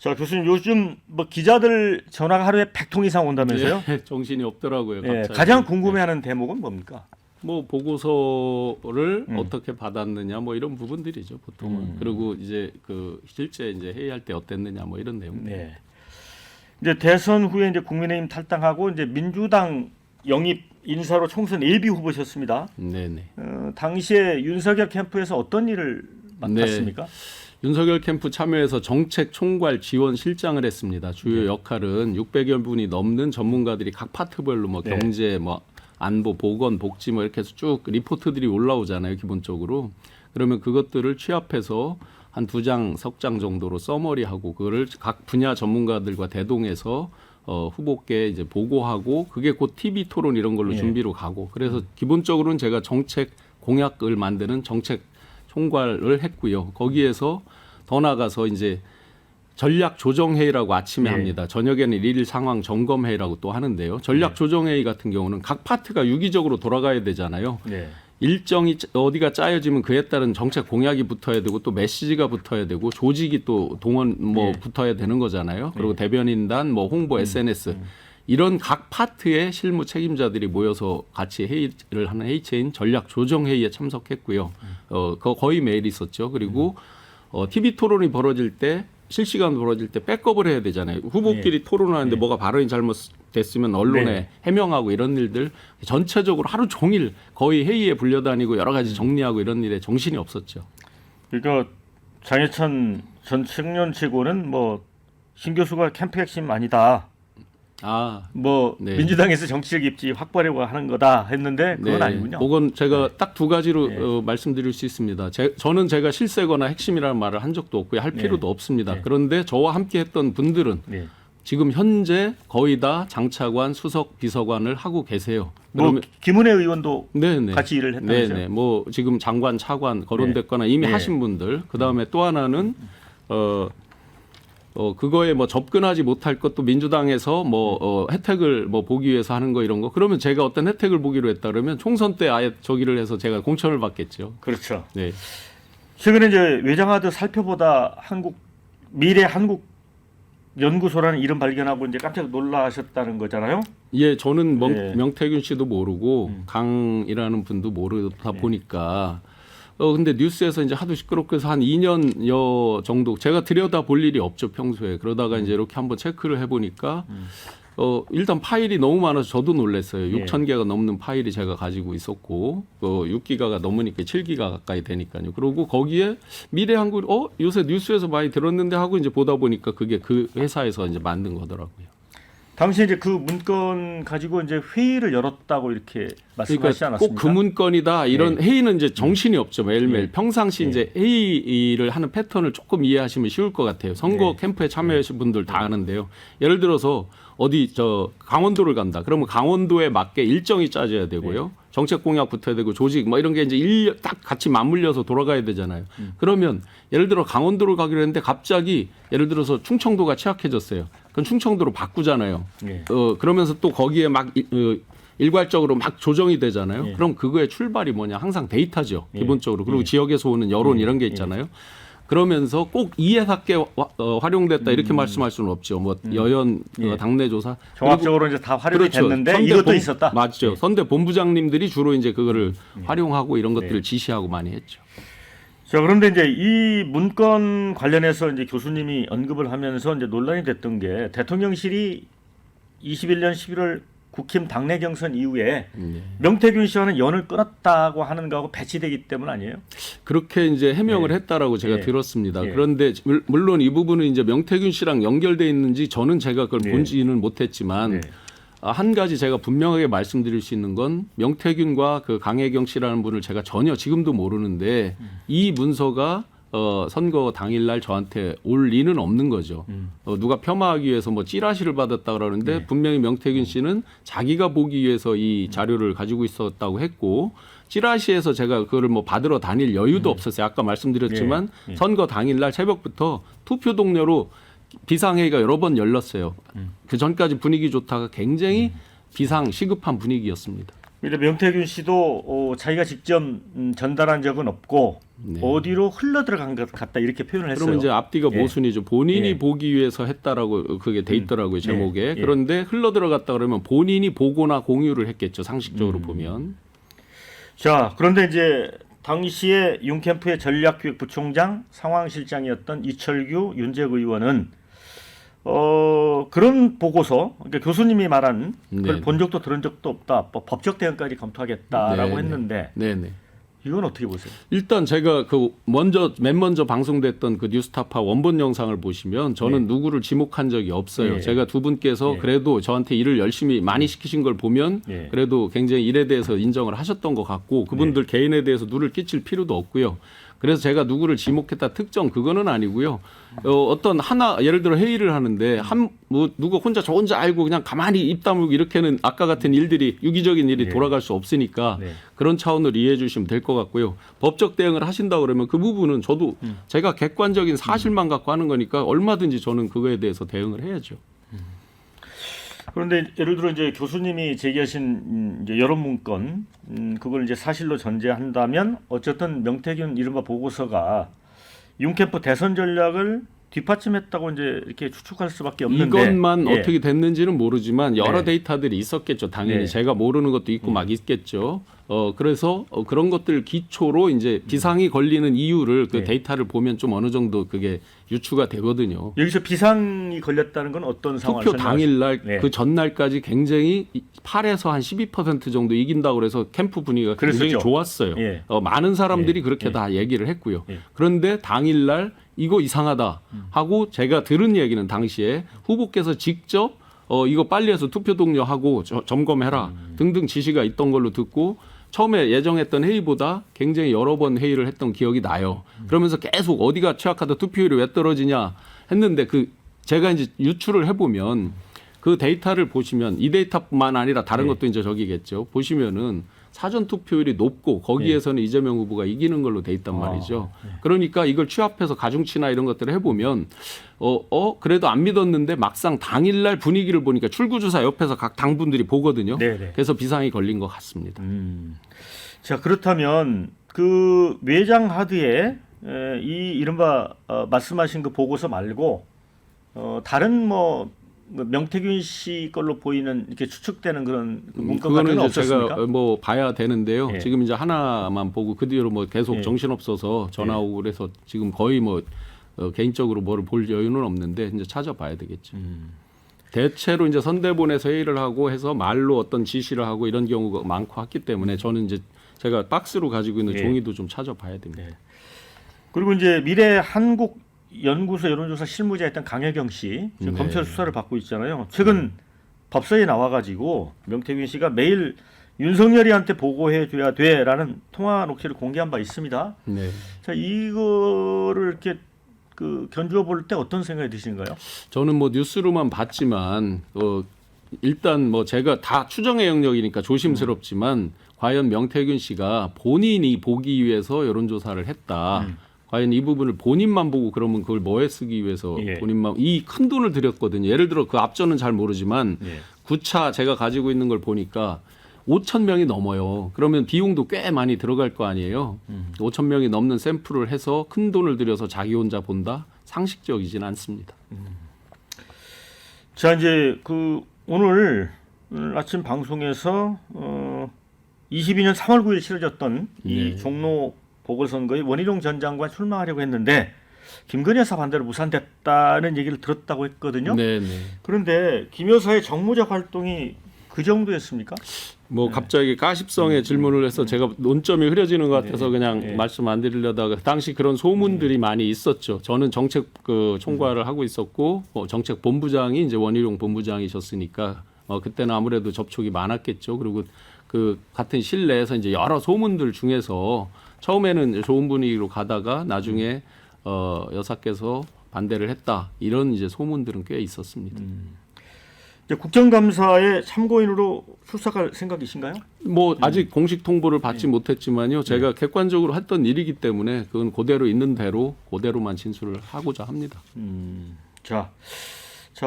자, 교수님 요즘 뭐 기자들 전화가 하루에 100통 이상 온다면서요? 네, 정신이 없더라고요. 예, 갑자기. 가장 궁금해하는 대목은 뭡니까? 뭐 보고서를 어떻게 받았느냐 뭐 이런 부분들이죠 보통은. 그리고 이제 그 실제 이제 회의할 때 어땠느냐 뭐 이런 내용. 네. 이제 대선 후에 이제 국민의힘 탈당하고 이제 민주당 영입 인사로 총선 예비 후보셨습니다. 네네. 당시에 윤석열 캠프에서 어떤 일을 맡았습니까? 윤석열 캠프 참여해서 정책 총괄 지원 실장을 했습니다. 주요 역할은 600여 분이 넘는 전문가들이 각 파트별로 뭐 네. 경제, 뭐 안보, 보건, 복지 뭐 이렇게 해서 쭉 리포트들이 올라오잖아요. 기본적으로. 그러면 그것들을 취합해서 한 2장, 3장 정도로 써머리하고 그거를 각 분야 전문가들과 대동해서 후보께 이제 보고하고 그게 곧 TV 토론 이런 걸로 예. 준비로 가고 그래서 기본적으로는 제가 정책 공약을 만드는 정책 총괄을 했고요. 거기에서 더 나가서 이제 전략 조정 회의라고 아침에 예. 합니다. 저녁에는 일일 상황 점검 회의라고 또 하는데요. 전략 조정 회의 같은 경우는 각 파트가 유기적으로 돌아가야 되잖아요. 네. 일정이 어디가 짜여지면 그에 따른 정책 공약이 붙어야 되고 또 메시지가 붙어야 되고 조직이 또 동원 뭐 붙어야 되는 거잖아요. 그리고 대변인단 뭐 홍보 SNS 이런 각 파트의 실무 책임자들이 모여서 같이 회의를 하는 회의체인 전략 조정 회의에 참석했고요. 그거 거의 매일 있었죠. 그리고 TV 토론이 벌어질 때 실시간으로 벌어질 때 백업을 해야 되잖아요. 후보끼리 토론하는데 뭐가 발언이 잘못됐으면 언론에 해명하고 이런 일들 전체적으로 하루 종일 거의 회의에 불려다니고 여러 가지 정리하고 이런 일에 정신이 없었죠. 그러니까 장해찬 전 청년치고는 뭐 신 교수가 캠프 핵심 아니다. 뭐 네. 민주당에서 정치적 입지 확보하려고 하는 거다 했는데 그건 아니군요. 그건 제가 딱 두 가지로 말씀드릴 수 있습니다. 저는 제가 실세거나 핵심이라는 말을 한 적도 없고요. 할 필요도 없습니다. 그런데 저와 함께 했던 분들은 지금 현재 거의 다 장차관, 수석, 비서관을 하고 계세요. 뭐 김은혜 의원도 네네. 같이 일을 했다면서요? 네네. 뭐 지금 장관, 차관 거론됐거나 이미 하신 분들. 그 다음에 또 하나는 그거에 뭐 접근하지 못할 것도 민주당에서 뭐 혜택을 뭐 보기 위해서 하는 거 이런 거 그러면 제가 어떤 혜택을 보기로 했다 그러면 총선 때 아예 저기를 해서 제가 공천을 받겠죠. 그렇죠. 네. 최근에 이제 외장하드 살펴보다 미래 한국 연구소라는 이름 발견하고 이제 깜짝 놀라셨다는 거잖아요. 예, 저는 예. 명태균 씨도 모르고 강이라는 분도 모르다 보니까 근데 뉴스에서 이제 하도 시끄럽게 해서 한 2년여 정도 제가 들여다 볼 일이 없죠, 평소에. 그러다가 이제 이렇게 한번 체크를 해보니까 일단 파일이 너무 많아서 저도 놀랐어요. 6,000개가 넘는 파일이 제가 가지고 있었고 6기가가 넘으니까 7기가 가까이 되니까요. 그리고 거기에 미래한국 요새 뉴스에서 많이 들었는데 하고 이제 보다 보니까 그게 그 회사에서 이제 만든 거더라고요. 당시 이제 그 문건 가지고 이제 회의를 열었다고 이렇게 말씀하시지 않았습니까? 꼭 그 문건이다 이런 회의는 이제 정신이 없죠, 매일매일. 평상시 이제 회의를 하는 패턴을 조금 이해하시면 쉬울 것 같아요. 선거 캠프에 참여하신 분들 다 아는데요. 예를 들어서 어디 강원도를 간다. 그러면 강원도에 맞게 일정이 짜져야 되고요. 정책 공약 붙어야 되고 조직 뭐 이런 게 이제 딱 같이 맞물려서 돌아가야 되잖아요. 그러면 예를 들어 강원도를 가기로 했는데 갑자기 예를 들어서 충청도가 취약해졌어요. 그럼 충청도로 바꾸잖아요. 그러면서 또 거기에 막 일괄적으로 막 조정이 되잖아요. 그럼 그거의 출발이 뭐냐? 항상 데이터죠. 기본적으로. 그리고 지역에서 오는 여론 이런 게 있잖아요. 그러면서 꼭 이 회사께 활용됐다 이렇게 말씀할 수는 없죠. 뭐 여연 당내 조사 종합적으로 이제 다 활용이 됐는데 이것도 있었다. 맞죠. 선대 본부장님들이 주로 이제 그거를 활용하고 이런 것들을 지시하고 많이 했죠. 자, 그런데 이제 이 문건 관련해서 이제 교수님이 언급을 하면서 이제 논란이 됐던 게 대통령실이 21년 11월 국힘 당내 경선 이후에 명태균 씨와는 연을 끊었다고 하는 거하고 배치되기 때문 아니에요? 그렇게 이제 해명을 했다라고 제가 들었습니다. 그런데 물론 이 부분은 이제 명태균 씨랑 연결돼 있는지 저는 제가 그걸 본지는 못했지만 한 가지 제가 분명하게 말씀드릴 수 있는 건 명태균과 그 강혜경 씨라는 분을 제가 전혀 지금도 모르는데 이 문서가 선거 당일날 저한테 올 리는 없는 거죠. 누가 폄하하기 위해서 뭐 찌라시를 받았다 그러는데 분명히 명태균 씨는 자기가 보기 위해서 이 자료를 가지고 있었다고 했고 찌라시에서 제가 그거를 뭐 받으러 다닐 여유도 없었어요. 아까 말씀드렸지만 선거 당일날 새벽부터 투표 동료로 비상회의가 여러 번 열렸어요. 그 전까지 분위기 좋다가 굉장히 비상 시급한 분위기였습니다. 명태균 씨도 자기가 직접 전달한 적은 없고 네. 어디로 흘러 들어간 것 같다 이렇게 표현을 했어요. 그러면 이제 앞뒤가 예. 모순이죠. 본인이 예. 보기 위해서 했다라고 그게 돼 있더라고요 제목에. 예. 그런데 흘러 들어갔다 그러면 본인이 보거나 공유를 했겠죠. 상식적으로 보면. 자, 그런데 이제 당시에 윤캠프의 전략기획부총장 상황실장이었던 이철규 윤재욱 의원은 그런 보고서, 그러니까 교수님이 말한 그걸 네. 본 적도 들은 적도 없다, 뭐 법적 대응까지 검토하겠다라고 네, 했는데 네네. 이건 어떻게 보세요? 일단 제가 맨 먼저 방송됐던 그 뉴스타파 원본 영상을 보시면 저는 누구를 지목한 적이 없어요. 예. 제가 두 분께서 예. 그래도 저한테 일을 열심히 많이 시키신 걸 보면 예. 그래도 굉장히 일에 대해서 인정을 하셨던 것 같고 그분들 개인에 대해서 누를 끼칠 필요도 없고요. 그래서 제가 누구를 지목했다 특정 그거는 아니고요. 어떤 하나 예를 들어 회의를 하는데 누가 저 혼자 알고 그냥 가만히 입 다물고 이렇게는 아까 같은 일들이 유기적인 일이 예. 돌아갈 수 없으니까 네. 그런 차원으로 이해해 주시면 될 것 같고요. 법적 대응을 하신다 그러면 그 부분은 저도 제가 객관적인 사실만 갖고 하는 거니까 얼마든지 저는 그거에 대해서 대응을 해야죠. 그런데 예를 들어 이제 교수님이 제기하신 이제 여론 문건 그걸 이제 사실로 전제한다면 어쨌든 명태균 이른바 보고서가 윤캠프 대선 전략을 뒷받침했다고 이제 이렇게 추측할 수밖에 없는데 이것만 예. 어떻게 됐는지는 모르지만 여러 네. 데이터들이 있었겠죠. 당연히 네. 제가 모르는 것도 있고 막 있겠죠. 그래서 그런 것들 기초로 이제 비상이 걸리는 이유를 그 네. 데이터를 보면 좀 어느 정도 그게 유추가 되거든요. 여기서 비상이 걸렸다는 건 어떤 상황을 투표 당일날 네. 그 전날까지 굉장히 8에서 한 12% 정도 이긴다고 그래서 캠프 분위기가 굉장히 그랬었죠. 좋았어요. 예. 많은 사람들이 예. 그렇게 예. 다 얘기를 했고요. 예. 그런데 당일날 이거 이상하다 하고 제가 들은 얘기는 당시에 후보께서 직접 이거 빨리 해서 투표 동료하고 점검해라 등등 지시가 있던 걸로 듣고 처음에 예정했던 회의보다 굉장히 여러 번 회의를 했던 기억이 나요. 그러면서 계속 어디가 취약하다 투표율이 왜 떨어지냐 했는데 제가 이제 유추를 해보면 그 데이터를 보시면 이 데이터뿐만 아니라 다른 것도 이제 저기겠죠. 보시면은 사전 투표율이 높고 거기에서는 이재명 후보가 이기는 걸로 돼 있단 말이죠. 그러니까 이걸 취합해서 가중치나 이런 것들을 해보면 그래도 안 믿었는데 막상 당일날 분위기를 보니까 출구조사 옆에서 각 당분들이 보거든요. 네네. 그래서 비상이 걸린 것 같습니다. 자, 그렇다면 그 외장 하드에 이 이른바 말씀하신 그 보고서 말고 다른 뭐 명태균 씨 걸로 보이는 이렇게 추측되는 그런 문건 같은 그거는 건 이제 없었습니까? 제가 뭐 봐야 되는데요. 예. 지금 이제 하나만 보고 그 뒤로 뭐 계속 예. 정신없어서 전화 오고 그래서 지금 거의 뭐 개인적으로 뭐를 볼 여유는 없는데 이제 찾아봐야 되겠죠. 대체로 이제 선대본에서 회의를 하고 해서 말로 어떤 지시를 하고 이런 경우가 많고 했기 때문에 저는 이제 제가 박스로 가지고 있는 예. 종이도 좀 찾아봐야 됩니다. 네. 그리고 이제 미래 한국 연구소 여론조사 실무자였던 강혜경 씨 지금 네. 검찰 수사를 받고 있잖아요. 최근 법사위에 나와가지고 명태균 씨가 매일 윤석열이한테 보고해 줘야 돼라는 통화 녹취를 공개한 바 있습니다. 네. 자, 이거를 이렇게 견주어 볼 때 어떤 생각이 드시는가요? 저는 뭐 뉴스로만 봤지만 일단 뭐 제가 다 추정의 영역이니까 조심스럽지만 과연 명태균 씨가 본인이 보기 위해서 여론조사를 했다. 과연 이 부분을 본인만 보고 그러면 그걸 뭐에 쓰기 위해서 예. 본인만 이 큰 돈을 들였거든요. 예를 들어 그 앞전은 잘 모르지만 예. 구차 제가 가지고 있는 걸 보니까 5천 명이 넘어요. 그러면 비용도 꽤 많이 들어갈 거 아니에요. 5천 명이 넘는 샘플을 해서 큰 돈을 들여서 자기 혼자 본다? 상식적이진 않습니다. 자, 이제 오늘 아침 방송에서 22년 3월 9일 치러졌던 이 종로 보궐선거에 원희룡 전 장관 출마하려고 했는데 김건희 여사 반대로 무산됐다는 얘기를 들었다고 했거든요. 네. 그런데 김 여사의 정무적 활동이 그 정도였습니까? 뭐 갑자기 가십성의 질문을 해서 제가 논점이 흐려지는 것 같아서 그냥 말씀 안 드리려다가 당시 그런 소문들이 많이 있었죠. 저는 정책 총괄을 하고 있었고 정책 본부장이 이제 원희룡 본부장이셨으니까 그때는 아무래도 접촉이 많았겠죠. 그리고 그 같은 실내에서 이제 여러 소문들 중에서 처음에는 좋은 분위기로 가다가 나중에 여사께서 반대를 했다 이런 이제 소문들은 꽤 있었습니다. 이제 국정감사의 참고인으로 출석할 생각이신가요? 뭐 아직 공식 통보를 받지 못했지만요. 제가 객관적으로 했던 일이기 때문에 그건 그대로 있는 대로 그대로만 진술을 하고자 합니다. 자,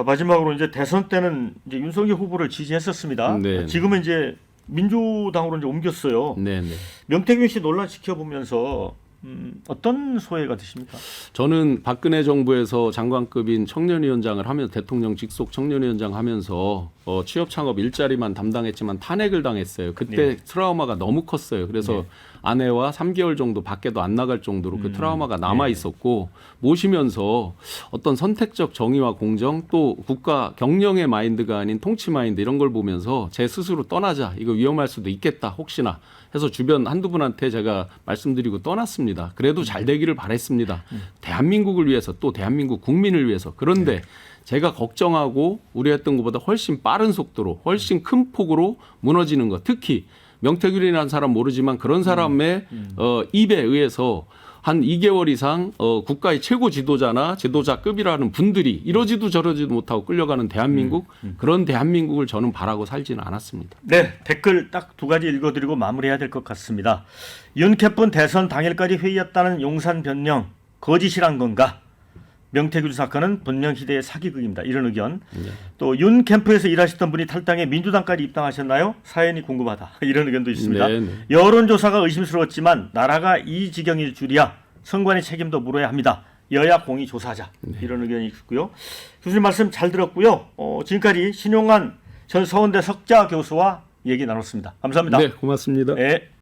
마지막으로 이제 대선 때는 이제 윤석열 후보를 지지했었습니다. 네. 지금은 이제 민주당으로 이제 옮겼어요. 네. 명태균 씨 논란 지켜보면서 어떤 소회가 되십니까? 저는 박근혜 정부에서 장관급인 청년위원장을 하면서 대통령 직속 청년위원장 하면서 취업 창업 일자리만 담당했지만 탄핵을 당했어요. 그때 네. 트라우마가 너무 컸어요. 그래서 아내와 3개월 정도 밖에도 안 나갈 정도로 그 트라우마가 남아 있었고 모시면서 어떤 선택적 정의와 공정 또 국가 경영의 마인드가 아닌 통치 마인드 이런 걸 보면서 제 스스로 떠나자. 이거 위험할 수도 있겠다. 혹시나 해서 주변 한두 분한테 제가 말씀드리고 떠났습니다. 그래도 잘 되기를 바랬습니다. 대한민국을 위해서 또 대한민국 국민을 위해서. 그런데 제가 걱정하고 우려했던 것보다 훨씬 빠른 속도로 훨씬 큰 폭으로 무너지는 것. 특히 명태균이라는 사람 모르지만 그런 사람의 입에 의해서 한 2개월 이상 국가의 최고 지도자나 지도자급이라는 분들이 이러지도 저러지도 못하고 끌려가는 대한민국 그런 대한민국을 저는 바라고 살지는 않았습니다. 네, 댓글 딱 두 가지 읽어드리고 마무리해야 될 것 같습니다. 윤캐폰 대선 당일까지 회의했다는 용산 변명 거짓이란 건가? 명태균 사건은 분명히대의 사기극입니다. 이런 의견. 또 윤 캠프에서 일하셨던 분이 탈당해 민주당까지 입당하셨나요? 사연이 궁금하다. 이런 의견도 있습니다. 네, 네. 여론조사가 의심스러웠지만 나라가 이 지경일 줄이야 선관위 책임도 물어야 합니다. 여야 공의 조사하자. 이런 의견이 있고요. 교수님 말씀 잘 들었고요. 지금까지 신용환 전 서원대 석좌 교수와 얘기 나눴습니다. 감사합니다. 네, 고맙습니다. 네.